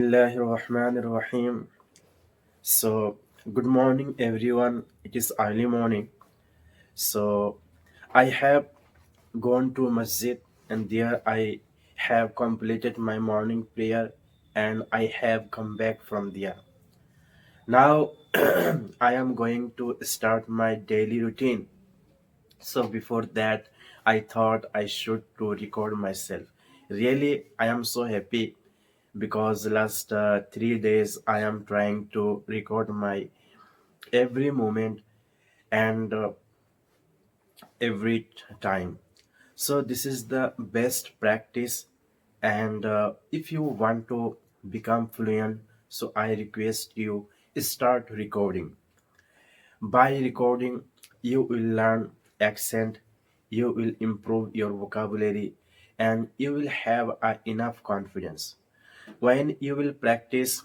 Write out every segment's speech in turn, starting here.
Bismillahirrahmanirrahim. So, good morning, everyone. It is early morning. So, I have gone to masjid and there I have completed my morning prayer and I have come back from there. Now, I am going to start my daily routine. So, before that, I thought I should to record myself. Really, I am so happy because last 3 days I am trying to record my every moment and every time. So this is the best practice, and if you want to become fluent, so I request you start recording. By recording, you will learn accent, you will improve your vocabulary, and you will have enough confidence. When you will practice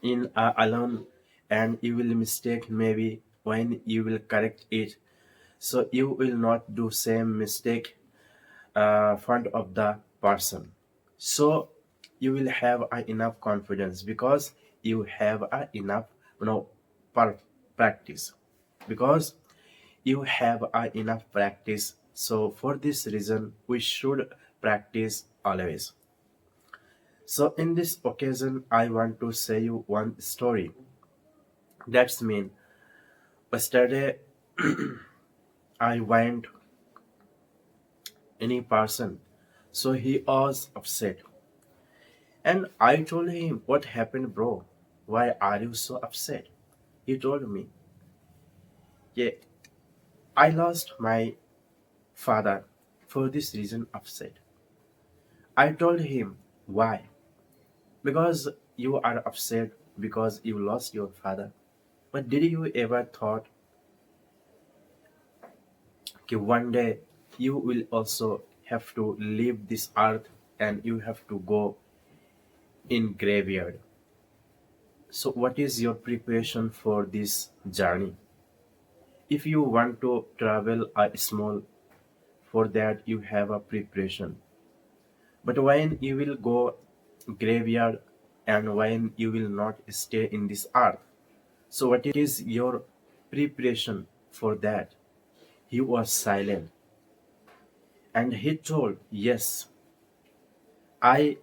in alone and you will mistake maybe when you will correct it, so you will not do same mistake front of the person, so you will have enough confidence because you have enough you know practice, because you have enough practice. So for this reason we should practice always. So in this occasion I want to say you one story. That's mean yesterday I went any person, so he was upset, and I told him what happened, bro. Why are you so upset? He told me, yeah, I lost my father, for this reason upset. I told him why? Because you are upset because you lost your father. But did you ever thought that one day you will also have to leave this earth and you have to go in graveyard? So what is your preparation for this journey? If you want to travel a small, for that you have a preparation. But when you will go graveyard and when you will not stay in this earth, so what is your preparation for that? He was silent and he told, yes, I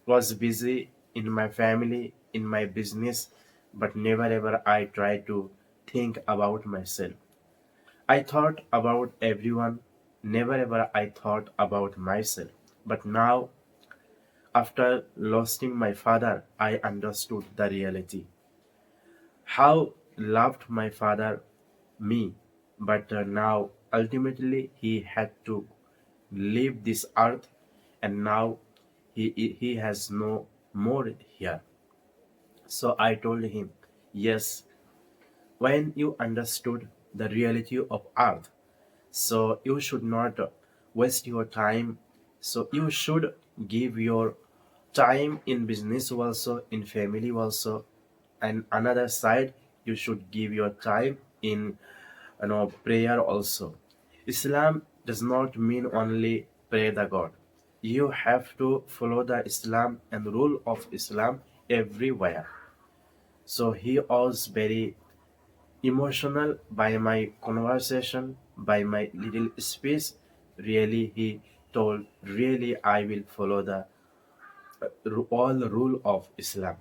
was busy in my family, in my business, but never ever I try to think about myself. I thought about everyone, never ever I thought about myself. But now, after losing my father, I understood the reality. How loved my father me, but now ultimately he had to leave this earth, and now he has no more here. So I told him, yes, when you understood the reality of earth, so you should not waste your time. So you should give your time in business also, in family also, and another side you should give your time in prayer also. Islam does not mean only pray the god. You have to follow the Islam and rule of Islam everywhere. So he was very emotional by my conversation, by my little speech. Really, he told, really, I will follow the all rule of Islam.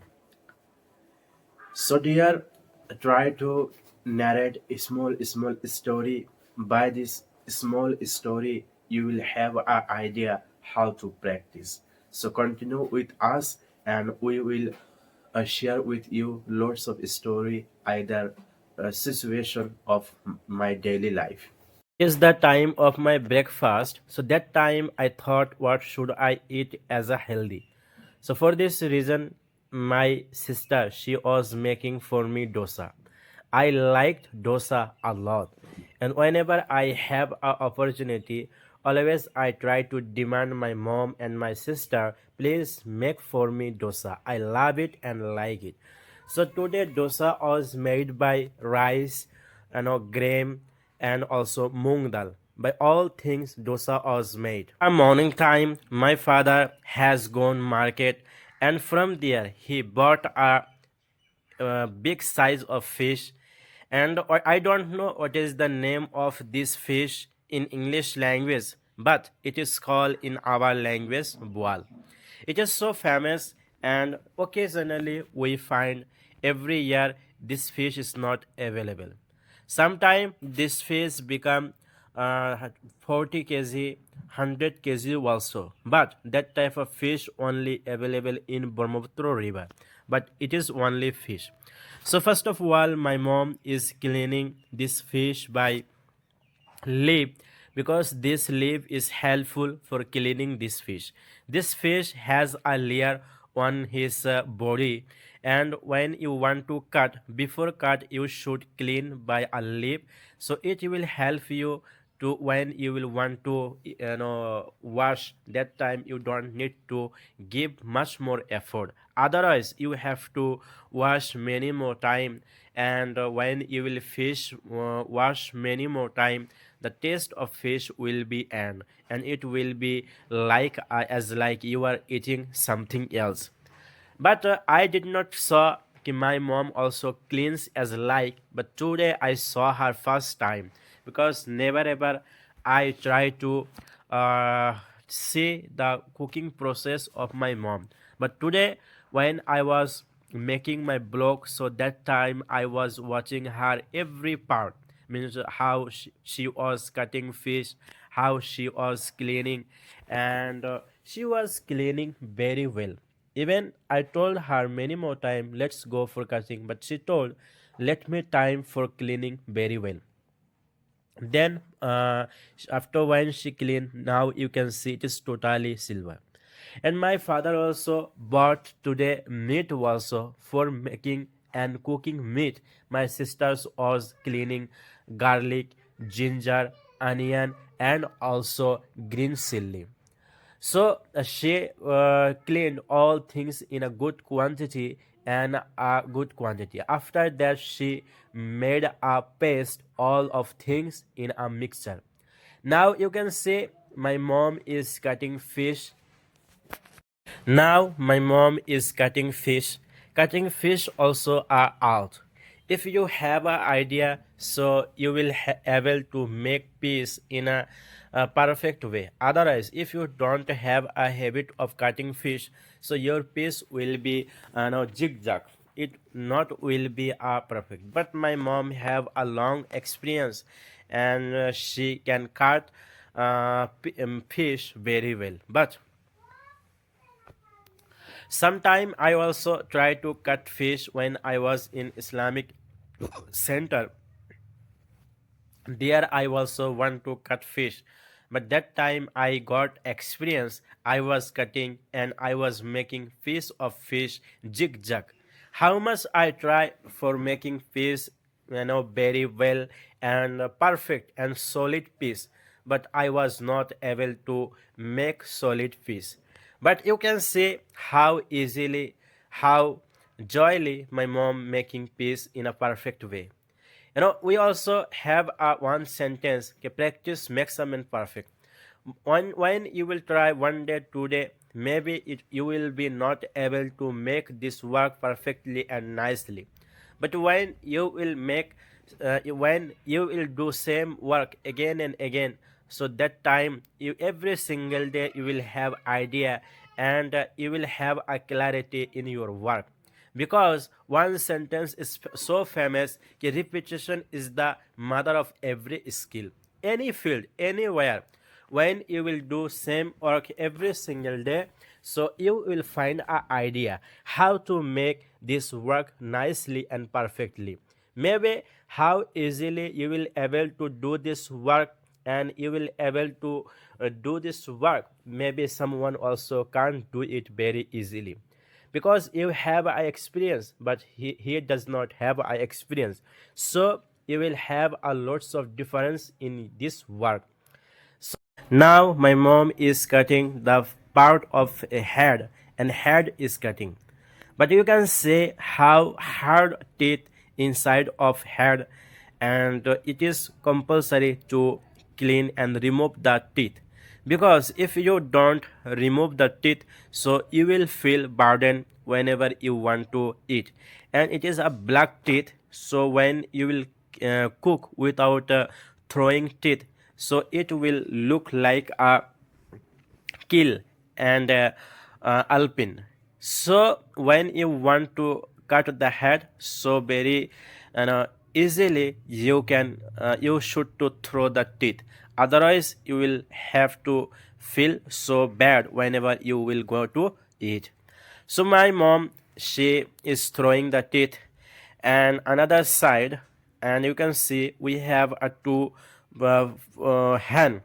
So, dear, try to narrate a small story. By this small story, you will have an idea how to practice. So, continue with us, and we will share with you lots of story, either a situation of my daily life. Is the time of my breakfast. So that time I thought, what should I eat as a healthy? So for this reason, my sister, she was making for me dosa. I liked dosa a lot, and whenever I have a opportunity, always I try to demand my mom and my sister, please make for me dosa. I love it and like it. So today dosa was made by rice, gram, and also moong dal. By all things, dosa was made. A morning time, my father has gone market And from there he bought a big size of fish. And I don't know what is the name of this fish in English language, but it is called in our language boal. It is so famous, and occasionally we find every year this fish is not available. Sometimes this fish become 40 kg, 100 kg also. But that type of fish only available in Brahmaputra river. But it is only fish. So first of all, my mom is cleaning this fish by leaf, because this leaf is helpful for cleaning this fish. This fish has a layer on his body, and when you want to cut, before cut you should clean by a leaf, so it will help you to when you will want to wash. That time you don't need to give much more effort, otherwise you have to wash many more time. And when you will fish wash many more time, the taste of fish will be end, and it will be like as like you are eating something else. But I did not saw my mom also cleans as like, but today I saw her first time, because never ever I try to uh, see the cooking process of my mom. But today when I was making my blog, so that time I was watching her every part, means how she was cutting fish, how she was cleaning, and she was cleaning very well. Even I told her many more time, let's go for cutting, but she told, let me time for cleaning very well. Then after when she cleaned, now you can see it is totally silver. And my father also bought today meat also for making and cooking meat. My sisters was cleaning garlic, ginger, onion, and also green chili. So she cleaned all things in a good quantity and a good quantity. After that, she made a paste all of things in a mixture. Now you can see my mom is cutting fish. Now my mom is cutting fish. Cutting fish also are art. If you have an idea, so you will able to make piece in a perfect way. Otherwise, if you don't have a habit of cutting fish, so your piece will be no zigzag. It not will be perfect. But my mom have a long experience, and she can cut fish very well. But sometime I also try to cut fish when I was in Islamic center. There I also want to cut fish, but that time I got experience. I was cutting and I was making piece of fish zigzag. How much I try for making fish, very well and perfect and solid piece, but I was not able to make solid fish. But you can see how easily, how joyfully my mom making peace in a perfect way. We also have a one sentence: "Okay, practice makes a man perfect." When you will try one day, 2 day, maybe you will be not able to make this work perfectly and nicely. But when you will do same work again and again, so that time you every single day you will have idea, and you will have a clarity in your work, because one sentence is so famous कि repetition is the mother of every skill. Any field, anywhere, when you will do same work every single day, so you will find an idea how to make this work nicely and perfectly. Maybe how easily you will able to do this work, and you will able to do this work, maybe someone also can't do it very easily, because you have a experience, but he does not have a experience. So you will have a lots of difference in this work. Now my mom is cutting the part of a head, and head is cutting. But you can see how hard teeth inside of head, and it is compulsory to clean and remove the teeth. because if you don't remove the teeth, so you will feel burden whenever you want to eat, and it is a black teeth. So when you will cook without throwing teeth, so it will look like a kill and alpine. So when you want to cut the head so very easily, you should to throw the teeth. Otherwise, you will have to feel so bad whenever you will go to eat. So my mom, she is throwing the teeth, and another side, and you can see we have a two hen,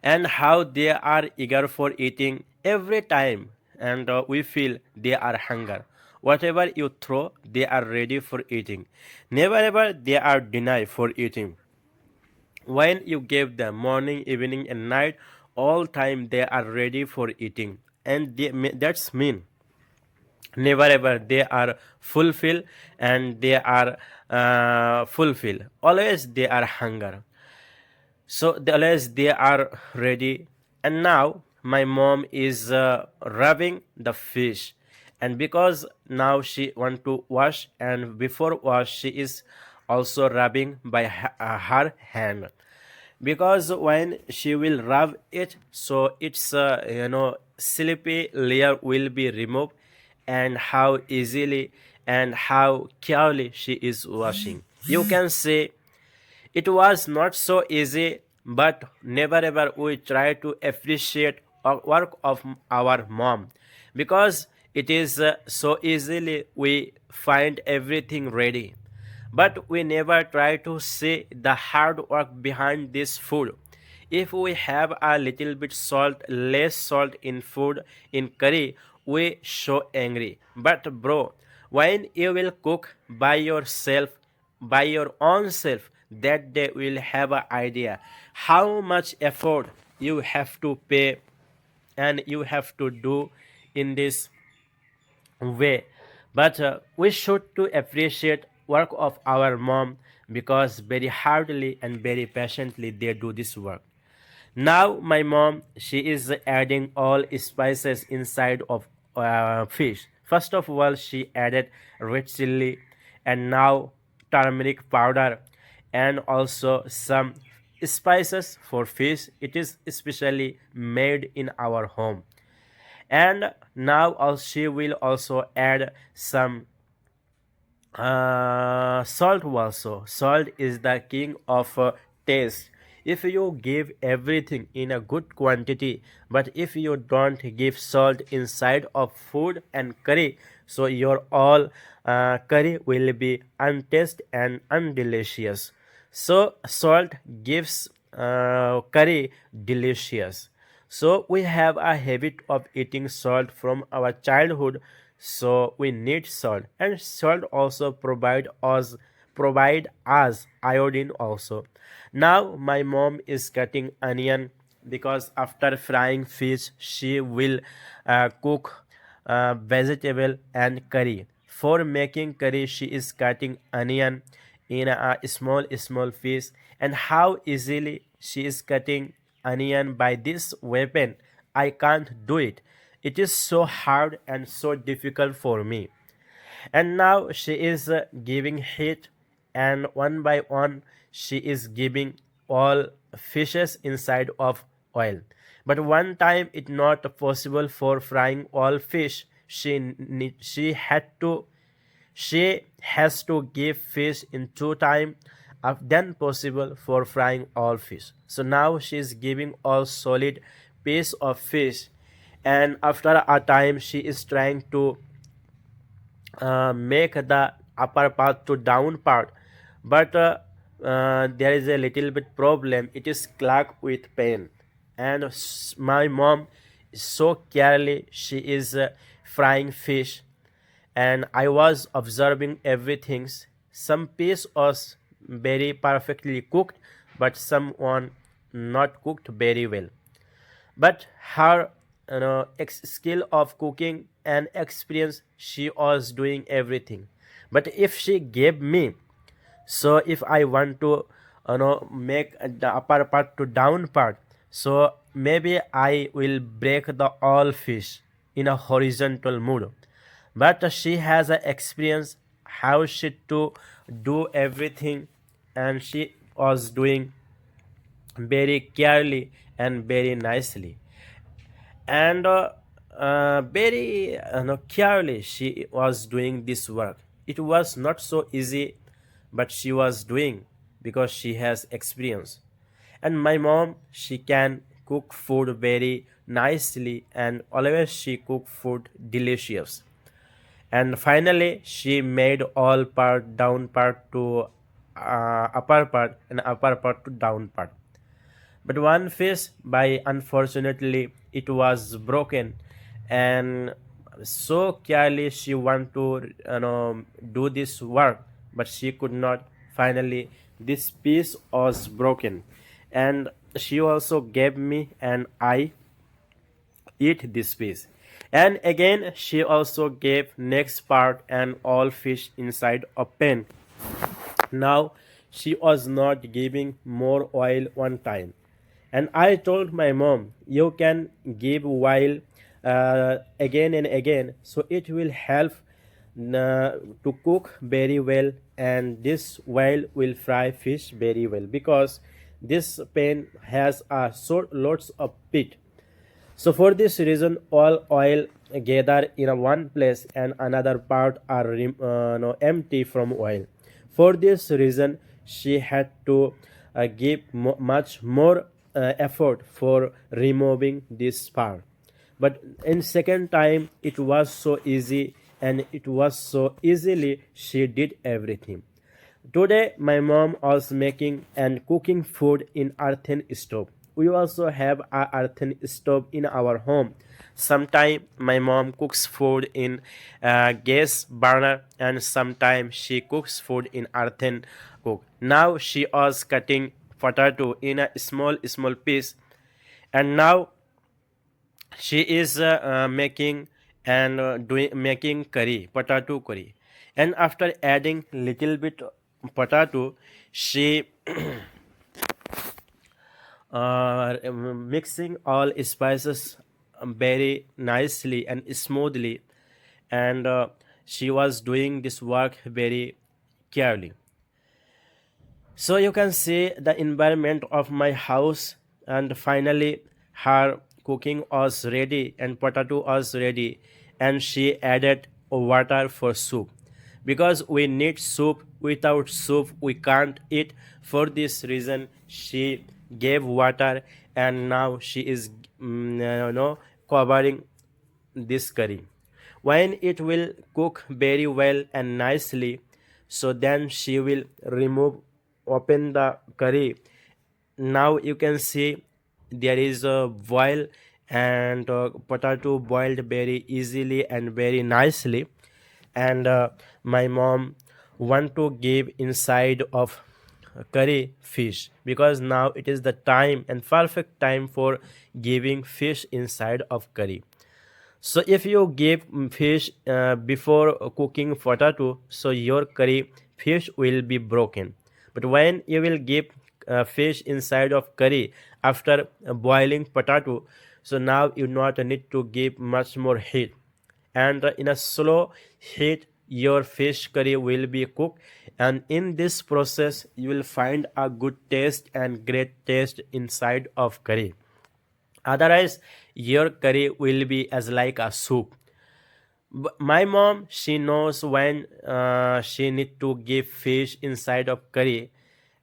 and how they are eager for eating every time, and we feel they are hunger. Whatever you throw, they are ready for eating. Never ever they are denied for eating. When you give them morning, evening, and night, all time they are ready for eating, and that's mean never ever they are fulfilled, and they are fulfilled. Always they are hunger. So the always they are ready. And now my mom is rubbing the fish, and because now she want to wash, and before wash she is also rubbing by her hand, because when she will rub it, so its sleepy layer will be removed, and how easily and how carefully she is washing. You can say it was not so easy, but never ever we try to appreciate the work of our mom, because it is so easily we find everything ready. But we never try to see the hard work behind this food. If we have a little bit salt, less salt in food, in curry, we so angry. But bro, when you will cook by yourself, by your own self, that day will have an idea how much effort you have to pay and you have to do in this way. But we should to appreciate work of our mom, because very hardly and very patiently they do this work. Now my mom, she is adding all spices inside of fish. First of all, she added red chili, and now turmeric powder, and also some spices for fish. It is especially made in our home. And now she will also add some salt also. Salt is the king of taste. If you give everything in a good quantity, but if you don't give salt inside of food and curry, so your all curry will be untasted and undelicious. So salt gives curry delicious. So we have a habit of eating salt from our childhood, so we need salt, and salt also provide us iodine also. Now my mom is cutting onion, because after frying fish she will cook vegetable and curry. For making curry she is cutting onion in a small piece, and how easily she is cutting onion by this weapon. I can't do it. It is so hard and so difficult for me. And now she is giving heat, and one by one she is giving all fishes inside of oil. But one time it not possible for frying all fish. She had to she has to give fish in 2 times of then possible for frying all fish. So now she is giving all solid piece of fish, and after a time she is trying to make the upper part to down part, but there is a little bit problem. It is clogged with pain, and my mom is so carefully she is frying fish, and I was observing everything. Some piece was very perfectly cooked, but some one not cooked very well. But her skill of cooking and experience, she was doing everything. But if she gave me, so if I want to make the upper part to down part, So maybe I will break the all fish in a horizontal mood. But she has a experience how she to do everything, and she was doing very carefully and very nicely, and very no, carefully she was doing this work. It was not so easy, but she was doing because she has experience. And my mom, she can cook food very nicely, and always she cook food delicious. And finally she made all part down part to upper part and upper part to down part. But one fish, by unfortunately, it was broken, and so carefully she want to do this work, but she could not. Finally, this piece was broken, and she also gave me, and I eat this piece. And again, she also gave next part and all fish inside a pan. Now she was not giving more oil one time. And I told my mom, you can give oil again and again, so it will help to cook very well, and this oil will fry fish very well because this pan has so lots of pit. So for this reason, all oil gather in a one place and another part are no, empty from oil. For this reason, she had to give much more effort for removing this part. But in second time, it was so easy, and it was so easily she did everything. Today, my mom was making and cooking food in earthen stove. We also have a earthen stove in our home. Sometimes my mom cooks food in gas burner, and sometimes she cooks food in earthen cook. Now she was cutting potato in a small piece, and now she is making and doing making curry, potato curry. And after adding little bit potato, she mixing all spices very nicely and smoothly, and she was doing this work very carefully. So you can see the environment of my house, and finally her cooking was ready and potato was ready, and she added water for soup because we need soup. Without soup we can't eat. For this reason she gave water, and now she is covering this curry. When it will cook very well and nicely, so then she will remove, open the curry. Now you can see there is a boil, and potato boiled very easily and very nicely. And my mom want to give inside of curry fish, because now it is the time and perfect time for giving fish inside of curry. So if you give fish before cooking potato, so your curry fish will be broken. But when you will give fish inside of curry after boiling potato, so now you not need to give much more heat, and in a slow heat your fish curry will be cooked, and in this process you will find a good taste and great taste inside of curry. Otherwise your curry will be as like a soup. My mom, she knows when she need to give fish inside of curry,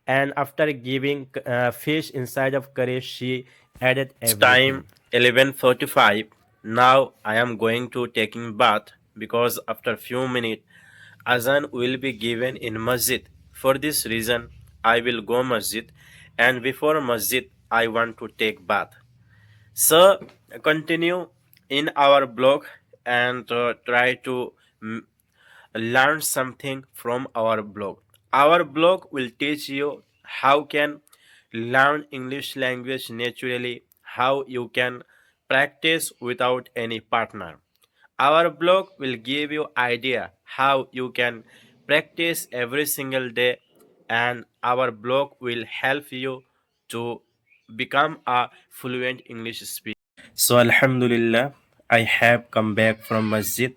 and after giving fish inside of curry she added It's time everything. 11:45. Now I am going to taking bath because after few minutes azan will be given in masjid. For this reason I will go masjid, and before masjid I want to take bath. So continue in our blog and try to learn something from our blog. Our blog will teach you how can learn English language naturally, how you can practice without any partner. Our blog will give you idea how you can practice every single day, and our blog will help you to become a fluent English speaker. So Alhamdulillah, I have come back from Masjid,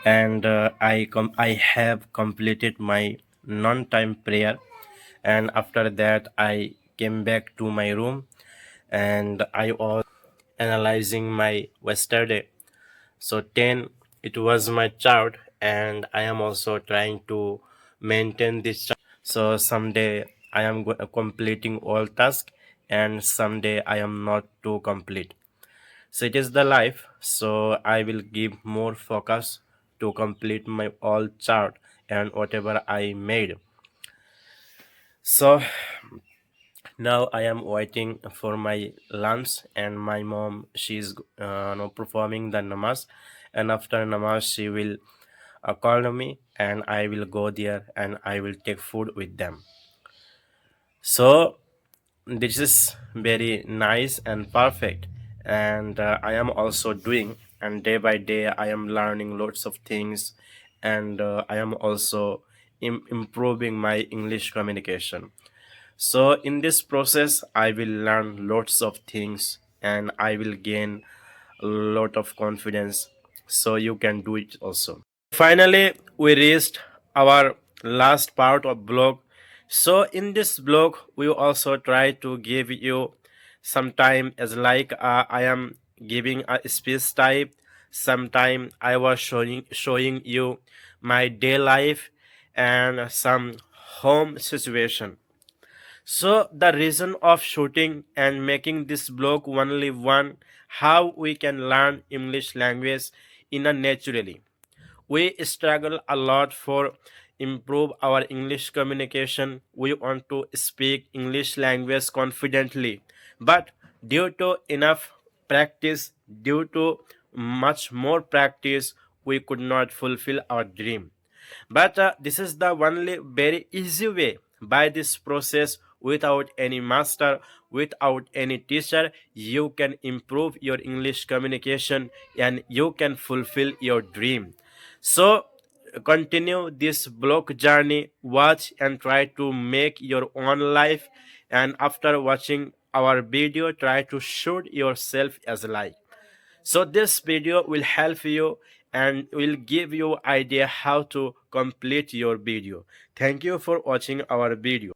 and I have completed my non-time prayer, and after that I came back to my room, and I was analyzing my yesterday. So 10, it was my chart, and I am also trying to maintain this chart. So someday I am completing all tasks, and someday I am not to complete. So it is the life. So I will give more focus to complete my all chart and whatever I made. So now I am waiting for my lunch, and my mom, she's performing the namaz, and after namaz she will call me, and I will go there and I will take food with them. So this is very nice and perfect, and I am also doing, and day by day I am learning lots of things, and I am also improving my English communication. So in this process I will learn lots of things, and I will gain a lot of confidence, so you can do it also. Finally, we reached our last part of blog. So in this blog, we also try to give you some time as like I am giving a speech type. Sometime I was showing you my day life and some home situation. So the reason of shooting and making this blog only one, how we can learn English language in a naturally. We struggle a lot for improve our English communication. We want to speak English language confidently, but due to enough practice, due to much more practice, we could not fulfill our dream. But this is the only very easy way. By this process, without any master, without any teacher, you can improve your English communication and you can fulfill your dream. So continue this blog journey, watch and try to make your own life, and after watching our video, try to shoot yourself as like. So this video will help you and will give you idea how to complete your video. Thank you for watching our video.